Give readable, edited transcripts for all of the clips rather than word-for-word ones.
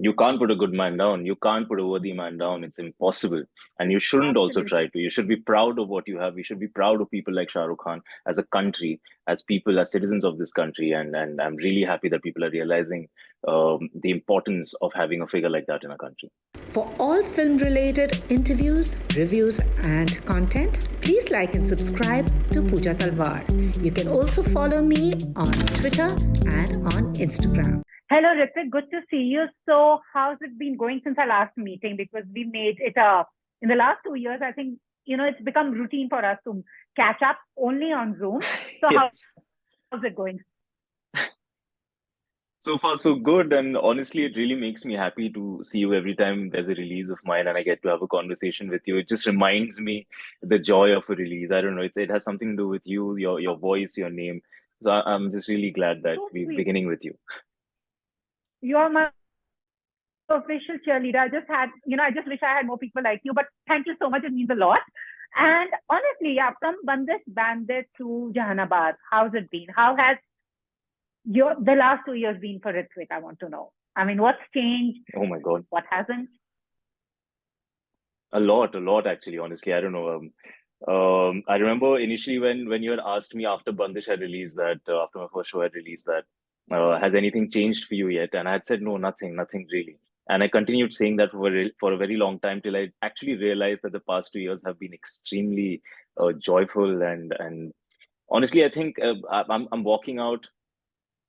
You can't put a good man down. You can't put a worthy man down. It's impossible. And you shouldn't also Absolutely. try to. You should be proud of what you have. We should be proud of people like Shahrukh Khan as a country, as people, as citizens of this country. And I'm really happy that people are realizing the importance of having a figure like that in a country. For all film related interviews, reviews, and content, please like and subscribe to Puja Talwar. You can also follow me on Twitter and on Instagram. Hello, Ritwik. Good to see you. So, how's it been going since our last meeting? Because we made it in the last 2 years. I think it's become routine for us to catch up only on Zoom. So, Yes. how's it going? So far, so good. And honestly, it really makes me happy to see you every time there's a release of mine and I get to have a conversation with you. It just reminds me the joy of a release. I don't know. It has something to do with you, your voice, your name. So I'm just really glad that So we're sweet. beginning with you. You are my official cheerleader. I just wish I had more people like you. But thank you so much. It means a lot. And honestly, yeah, from Bandish Bandit to Jehanabad, how's it been? How has the last 2 years been for Ritwik? I want to know. I mean, what's changed? Oh my God. What hasn't? A lot actually, honestly. I don't know. I remember initially when you had asked me after Bandish had released that, after my first show had released that, has anything changed for you yet? And I had said no, nothing really. And I continued saying that for a very long time till I actually realized that the past 2 years have been extremely joyful and honestly, I think I'm walking out.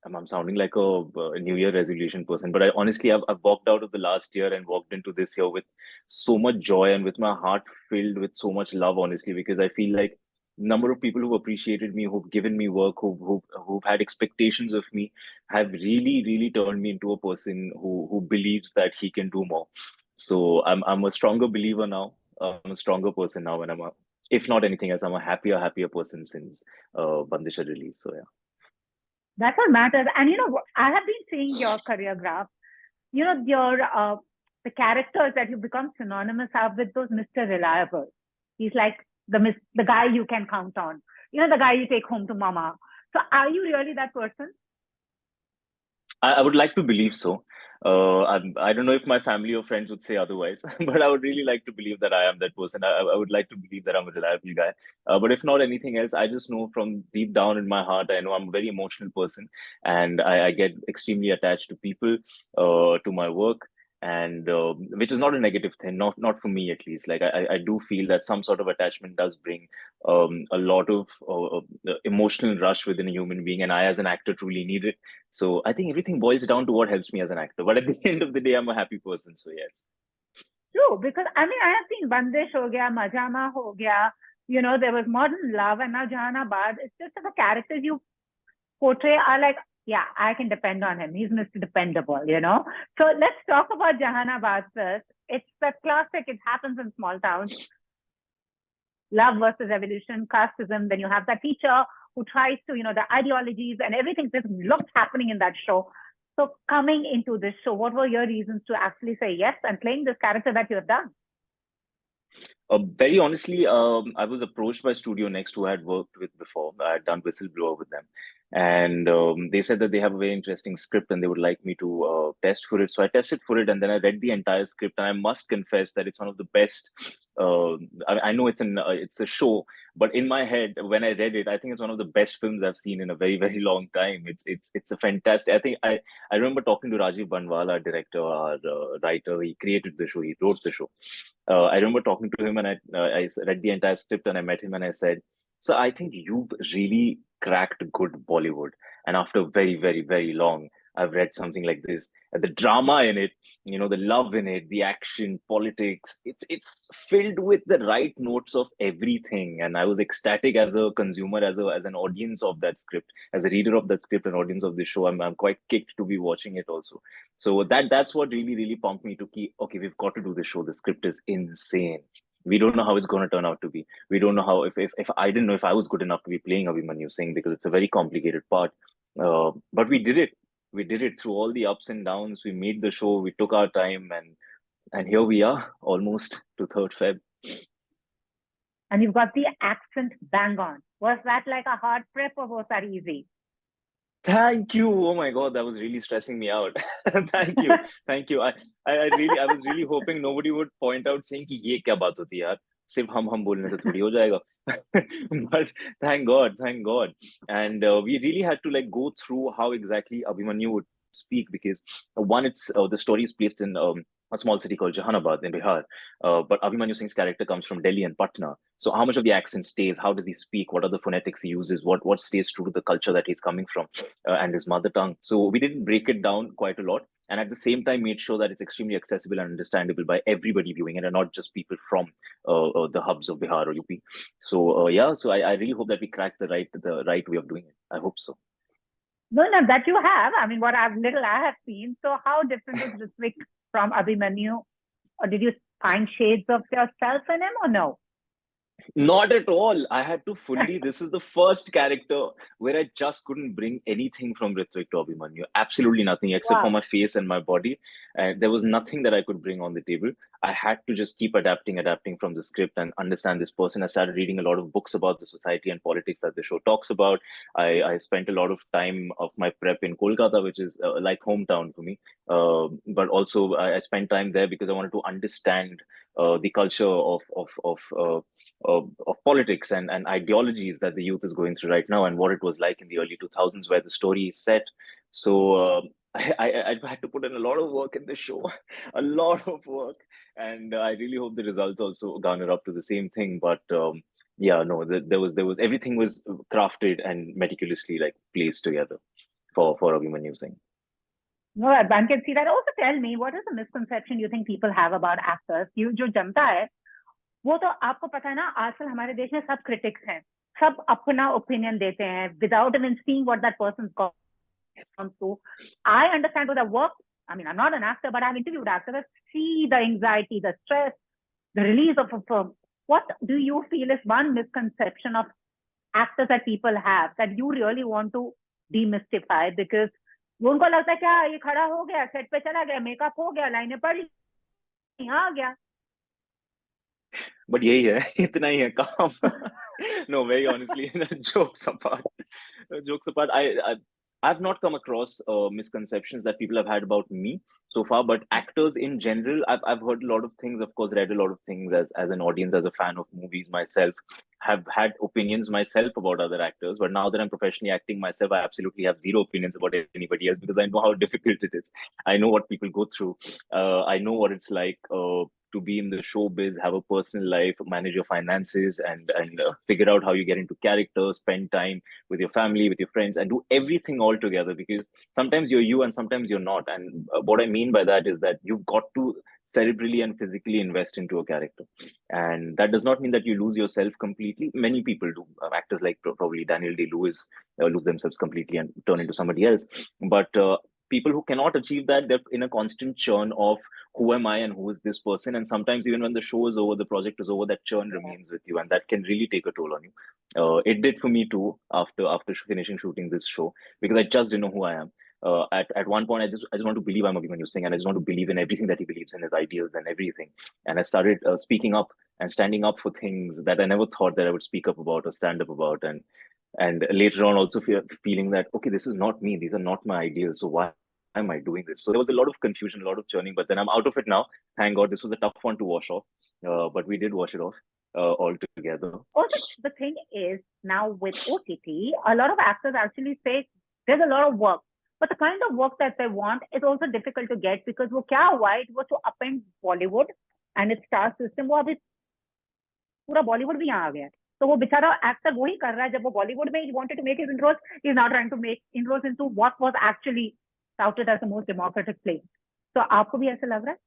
I'm sounding like a New Year resolution person, but I honestly, I've walked out of the last year and walked into this year with so much joy and with my heart filled with so much love, honestly, because I feel like number of people who've appreciated me, who've given me work, who've had expectations of me, have really turned me into a person who believes that he can do more. So I'm a stronger believer now. I'm a stronger person now, and if not anything else, I'm a happier person since Bandisha release. So yeah. That's what matters. And I have been seeing your career graph. Your the characters that you become synonymous of with those Mr. Reliable. He's like the guy you can count on. The guy you take home to mama. So are you really that person? I would like to believe so. I don't know if my family or friends would say otherwise, but I would really like to believe that I am that person. I would like to believe that I'm a reliable guy. But if not anything else, I just know from deep down in my heart, I know I'm a very emotional person and I get extremely attached to people, to my work. And which is not a negative thing, not for me at least. Like I do feel that some sort of attachment does bring a lot of emotional rush within a human being, and I, as an actor, truly need it. So I think everything boils down to what helps me as an actor. But at the end of the day, I'm a happy person. So yes. True, because I mean I have seen Bandish ho gaya, Majama ho gaya. There was Modern Love and now Jahanabad. It's just that the characters you portray are like, yeah, I can depend on him. He's Mr. Dependable. So let's talk about Jahanabad first. It's the classic. It happens in small towns. Love versus evolution, casteism. Then you have that teacher who tries to, the ideologies and everything. There's lots happening in that show. So coming into this show, what were your reasons to actually say yes and playing this character that you have done? Very honestly, I was approached by Studio Next, who I had worked with before. I had done Whistleblower with them, and they said that they have a very interesting script and they would like me to test for it. So I tested for it, and then I read the entire script, and I must confess that it's one of the best. I know it's a show, but in my head, when I read it, I think it's one of the best films I've seen in a very long time. It's a fantastic. I remember talking to Rajiv Banwal, our director, our writer. He created the show. He wrote the show. I remember talking to him and I read the entire script and I met him and I said, "So I think you've really cracked good Bollywood." And after very long, I've read something like this. And the drama in it, the love in it, the action, politics, it's filled with the right notes of everything. And I was ecstatic as a consumer, as an audience of that script, as a reader of that script and audience of the show. I'm quite kicked to be watching it also. So that's what really pumped me to keep, okay, we've got to do the show. The script is insane. We don't know how it's going to turn out to be. We don't know how, if I didn't know if I was good enough to be playing Abhimanyu Singh, because it's a very complicated part. But we did it. We did it through all the ups and downs. We made the show. We took our time, and here we are, almost to 3rd Feb. And you've got the accent bang on. Was that like a hard prep or was that easy? Thank you. Oh my God, that was really stressing me out. Thank you. Thank you. I was really hoping nobody would point out saying कि ये क्या बात होती है यार, सिर्फ हम बोलने से थोड़ी हो जाएगा. But thank God. And we really had to like go through how exactly Abhimanyu would speak, because one, it's the story is placed in a small city called Jehanabad in Bihar. But Abhimanyu Singh's character comes from Delhi and Patna. So how much of the accent stays? How does he speak? What are the phonetics he uses? What stays true to the culture that he's coming from and his mother tongue? So we didn't break it down quite a lot, and at the same time made sure that it's extremely accessible and understandable by everybody viewing it, and not just people from the hubs of Bihar or UP. So yeah, so I really hope that we crack the right way of doing it. I hope so. No, that you have. I mean, what I have seen. So how different is Ritwik from Abhimanyu? Or did you find shades of yourself in him or no? Not at all. I had to fully. This is the first character where I just couldn't bring anything from Ritwik to Abhimanyu. Absolutely nothing except for Wow. my face and my body. And there was nothing that I could bring on the table. I had to just keep adapting from the script and understand this person. I started reading a lot of books about the society and politics that the show talks about. I spent a lot of time of my prep in Kolkata, which is like hometown for me. But also I spent time there because I wanted to understand the culture of politics and ideologies that the youth is going through right now, and what it was like in the early 2000s where the story is set. So I had to put in a lot of work in the show, a lot of work, and I really hope the results also garner up to the same thing. But yeah, no, there was everything was crafted and meticulously like placed together for Abhimanyu Singh. No, one can see that. Also, tell me, what is the misconception you think people have about actors? You जो जनता है, वो तो आपको पता है ना, आजकल हमारे देश में सब क्रिटिक्स हैं, सब अपना ओपिनियन देते हैं without even seeing what that person's gone through. I understand with the work. I mean, I'm not an actor, but I've interviewed actors that see the anxiety, the stress, the release of a film. What do you feel is one misconception of actors that people have that you really want to demystify? Because उनको लगता है क्या ये खड़ा हो गया, set पे चला गया, मेकअप हो गया, लाइनें पढ़ ली, आ गया. But यही है, इतना ही है काम. No, very honestly, jokes apart, I've not come across misconceptions that people have had about me so far, but actors in general, I've heard a lot of things, of course, read a lot of things as an audience, as a fan of movies myself, have had opinions myself about other actors. But now that I'm professionally acting myself, I absolutely have zero opinions about anybody else, because I know how difficult it is. I know what people go through. I know what it's like to be in the showbiz, have a personal life, manage your finances, and figure out how you get into character, spend time with your family, with your friends, and do everything all together. Because sometimes you're you and sometimes you're not. And what I mean by that is that you've got to cerebrally and physically invest into a character, and that does not mean that you lose yourself completely. Many people do. Actors like probably Daniel Day-Lewis lose themselves completely and turn into somebody else. But people who cannot achieve that, they're in a constant churn of who am I and who is this person. And sometimes even when the show is over, the project is over, that churn remains with you, and that can really take a toll on you. It did for me too after finishing shooting this show, because I just didn't know who I am. At one point, I just want to believe I'm Abhimanyu Singh, and I just want to believe in everything that he believes in, his ideals and everything. And I started speaking up and standing up for things that I never thought that I would speak up about or stand up about. And later on, also feeling that, okay, this is not me. These are not my ideals. So why am I doing this? So there was a lot of confusion, a lot of churning, but then I'm out of it now. Thank God. This was a tough one to wash off, but we did wash it off all together. Also, the thing is, now with OTT, a lot of actors actually say there's a lot of work, but the kind of work that they want is also difficult to get, because वो क्या हुआ है, it was to upend Bollywood and its star system. वो अभी पूरा Bollywood भी यहाँ आ गया है. तो वो बेचारा एक्टर वही कर रहा है जब वो बॉलीवुड में he wanted to make his inroads. He's now trying to make inroads into what was actually touted as the most democratic place. So आपको भी ऐसा लग रहा है?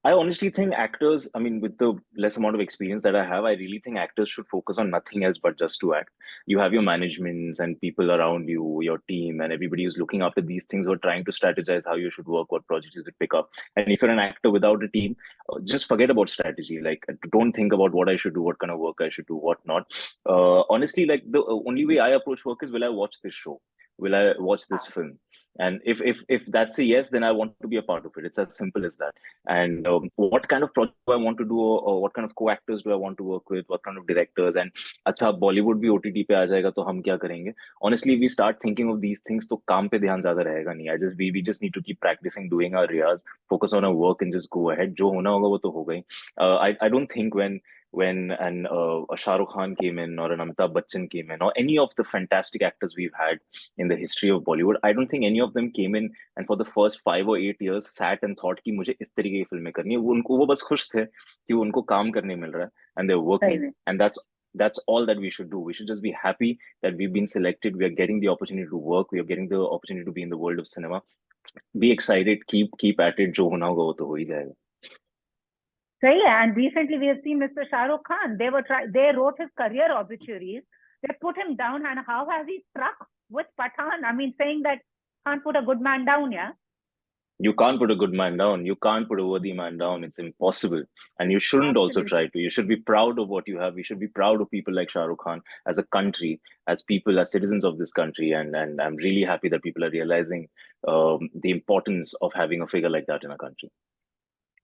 I honestly think actors, I mean, with the less amount of experience that I have, I really think actors should focus on nothing else but just to act. You have your managements and people around you, your team, and everybody who's looking after these things, who are trying to strategize how you should work, what projects you should pick up. And if you're an actor without a team, just forget about strategy. Like, don't think about what I should do, what kind of work I should do, what not. Honestly, like the only way I approach work is, will I watch this show? Will I watch this film? And if that's a yes, then I want to be a part of it. It's as simple as that. And what kind of project do I want to do, or what kind of co-actors do I want to work with, what kind of directors, and अच्छा बॉलीवुड भी OTT पे आ जाएगा तो हम क्या करेंगे? Honestly, we start thinking of these things तो काम पे ध्यान ज्यादा रहेगा नहीं. We just need to keep practicing, doing our riyaz, focus on our work, and just go ahead. जो होना होगा वो तो होगा ही. I don't think when a Shahrukh Khan came in, or an Amitabh Bachchan came in, or any of the fantastic actors we've had in the history of Bollywood, I don't think any of them came in and for the first 5 or 8 years sat and thought कि मुझे इस तरीके की फिल्में करनी है. वो बस खुश थे कि उनको काम करने मिल रहा है, and they're working, and that's all that we should do. We should just be happy that we've been selected. We are getting the opportunity to work. We are getting the opportunity to be in the world of cinema. Be excited. Keep at it. जो होना होगा वो तो हो ही जाएगा. So yeah, and recently we have seen Mr. Shahrukh Khan. They wrote his career obituaries. They put him down, and how has he struck with Pathaan? I mean, saying that can't put a good man down, yeah? You can't put a good man down. You can't put a worthy man down. It's impossible. And you shouldn't also try to. You should be proud of what you have. We should be proud of people like Shahrukh Khan as a country, as people, as citizens of this country. And I'm really happy that people are realizing the importance of having a figure like that in a country.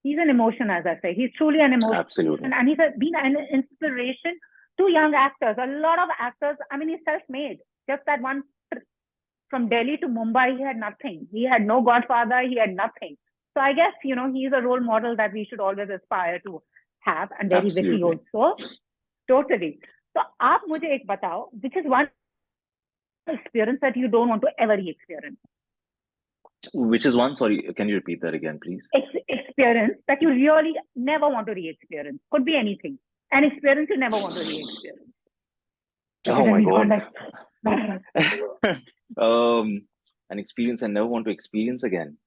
He's an emotion, as I say. He's truly an emotion. Absolutely. And he's been an inspiration to young actors. A lot of actors, I mean, he's self-made. Just that one from Delhi to Mumbai, he had nothing. He had no godfather. He had nothing. So I guess, he's a role model that we should always aspire to have. And very witty also. Totally. So, aap mujhe ek batao, which is one experience that you don't want to ever re-experience. Which is one? Sorry, can you repeat that again, please? Experience that you really never want to re-experience. Could be anything. An experience you never want to re-experience. Oh my God. An experience I never want to experience again.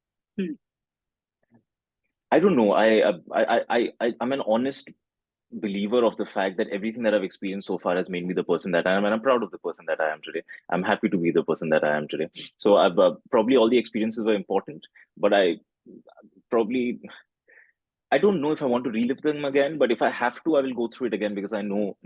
I don't know. I'm an honest believer of the fact that everything that I've experienced so far has made me the person that I am, and I'm proud of the person that I am today. I'm happy to be the person that I am today. So I've probably all the experiences were important, but I don't know if I want to relive them again, but if I have to, I will go through it again, because I know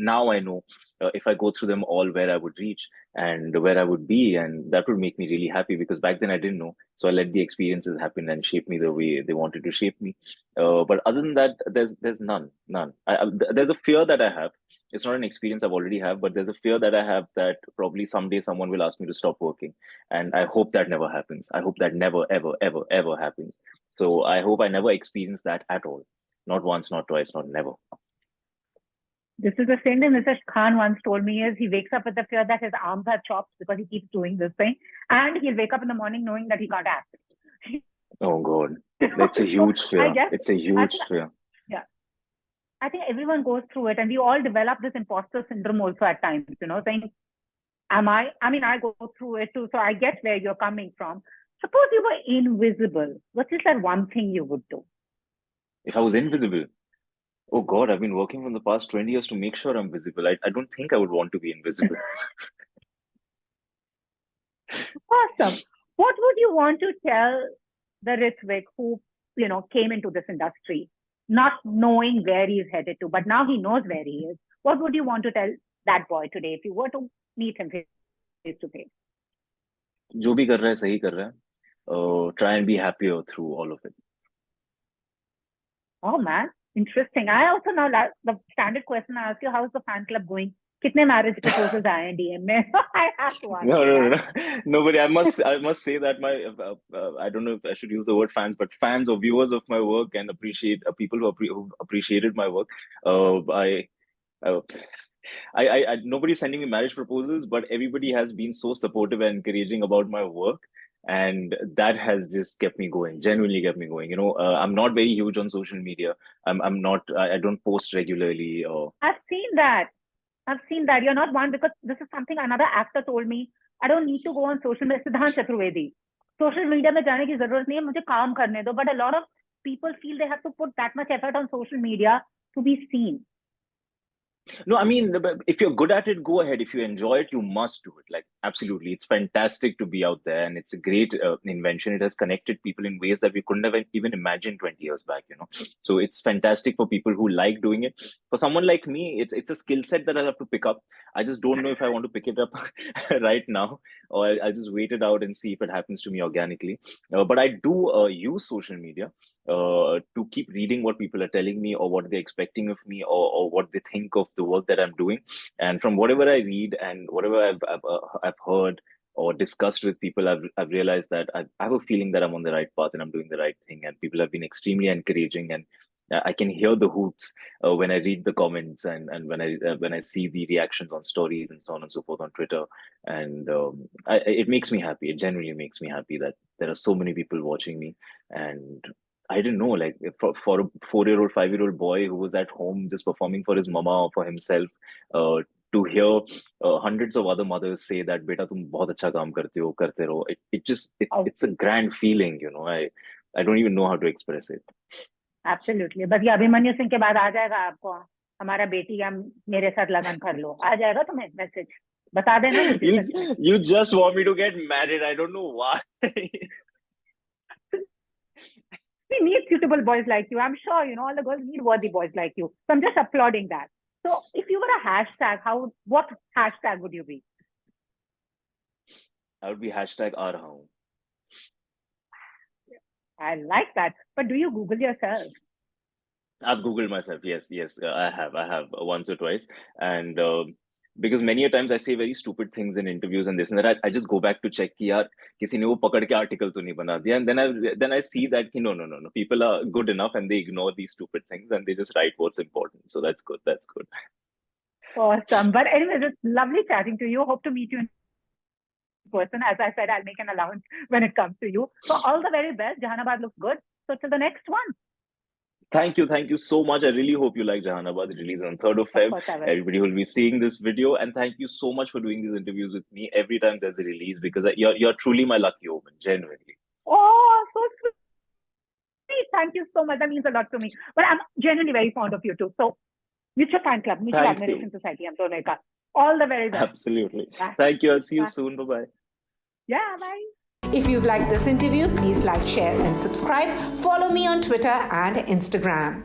if I go through them all, where I would reach and where I would be, and that would make me really happy, because back then I didn't know. So I let the experiences happen and shape me the way they wanted to shape me. But other than that, there's none. There's a fear that I have. It's not an experience I've already have, but there's a fear that I have that probably someday someone will ask me to stop working. And I hope that never happens. I hope that never, ever, ever, ever happens. So I hope I never experience that at all. Not once, not twice, not never. This is the same thing Mr. Khan once told me, is he wakes up with the fear that his arms are chopped because he keeps doing this thing. And he'll wake up in the morning knowing that he can't act. Oh God. That's a huge fear. It's a huge fear. Yeah. I think everyone goes through it, and we all develop this imposter syndrome also at times, saying, I go through it too, so I get where you're coming from. Suppose you were invisible. What is that one thing you would do? If I was invisible? Oh God, I've been working for the past 20 years to make sure I'm visible. I don't think I would want to be invisible. Awesome. What would you want to tell the Ritwik who, came into this industry, not knowing where he's headed to, but now he knows where he is? What would you want to tell that boy today if you were to meet him face to face? जो भी कर रहा है सही कर रहा है. Try and be happier through all of it. Oh man, interesting. I also now the standard question I ask you: how's the fan club going? कितने marriage proposals आए हैं DM में? I have to ask. No. Nobody. I must say that my I don't know if I should use the word fans, but fans or viewers of my work and appreciate people who appreciated my work. I nobody's sending me marriage proposals, but everybody has been so supportive and encouraging about my work, and that has just kept me going. Genuinely kept me going. I'm not very huge on social media. I'm not. I don't post regularly. I've seen that. You're not one, because this is something another actor told me. I don't need to go on social media. Siddhant Chaturvedi. Social media में जाने की जरूरत नहीं है, मुझे काम करने दो. But a lot of people feel they have to put that much effort on social media to be seen. No, I mean, if you're good at it, go ahead. If you enjoy it, you must do it. Like, absolutely. It's fantastic to be out there, and it's a great invention. It has connected people in ways that we couldn't have even imagined 20 years back, you know. So it's fantastic for people who like doing it. For someone like me, it's a skill set that I'll have to pick up. I just don't know if I want to pick it up right now, or I'll just wait it out and see if it happens to me organically. But I do use social media to keep reading what people are telling me or what they're expecting of me, or what they think of the work that I'm doing. And from whatever I read and whatever I've heard or discussed with people, I've realized that I have a feeling that I'm on the right path and I'm doing the right thing. And people have been extremely encouraging, and I can hear the hoots when I read the comments, and when I see the reactions on stories and so on and so forth on Twitter. And it makes me happy. It genuinely makes me happy that there are so many people watching me. And I didn't know, like, for a 4-year-old, 5-year-old boy who was at home just performing for his mama or for himself, to hear hundreds of other mothers say that, "Beta, tum bahut acha kaam karte ho, karte raho." It's a grand feeling, you know. I don't even know how to express it. Absolutely. बस ये अभिमन्यु सिंह के बाद आ जाएगा आपको, हमारा बेटी या मेरे साथ लगन कर लो, आ जाएगा तुम्हें मैसेज, बता देना मुझे। You just want me to get married. I don't know why. We need suitable boys like you. I'm sure, you know, all the girls need worthy boys like you. So I'm just applauding that. So if you were a hashtag, what hashtag would you be? I would be hashtag aa raha hoon. I like that. But do you Google yourself? I've Googled myself. Yes, I have once or twice. And because many a times I say very stupid things in interviews and this and that, I just go back to check कि यार किसी ने वो पकड़ के article तो नहीं बना दिया. And then I see that no, people are good enough and they ignore these stupid things and they just write what's important. So that's good. That's good. Awesome. But anyways, it's lovely chatting to you. Hope to meet you in person. As I said, I'll make an allowance when it comes to you. So all the very best. Jehanabad looks good. So till the next one. Thank you so much. I really hope you like Jehanabad. It releases on 3rd of Feb. Everybody will be seeing this video, and thank you so much for doing these interviews with me every time there's a release, because you're truly my lucky omen, genuinely. Oh, so sweet. Thank you so much. That means a lot to me. But I'm genuinely very fond of you too. So Mutual Fan Club, Mutual Admiration Society, I'm so like all the very best. Absolutely. Bye. Thank you. I'll see you soon. Bye-bye. Yeah, bye. If you've liked this interview, please like, share, and subscribe. Follow me on Twitter and Instagram.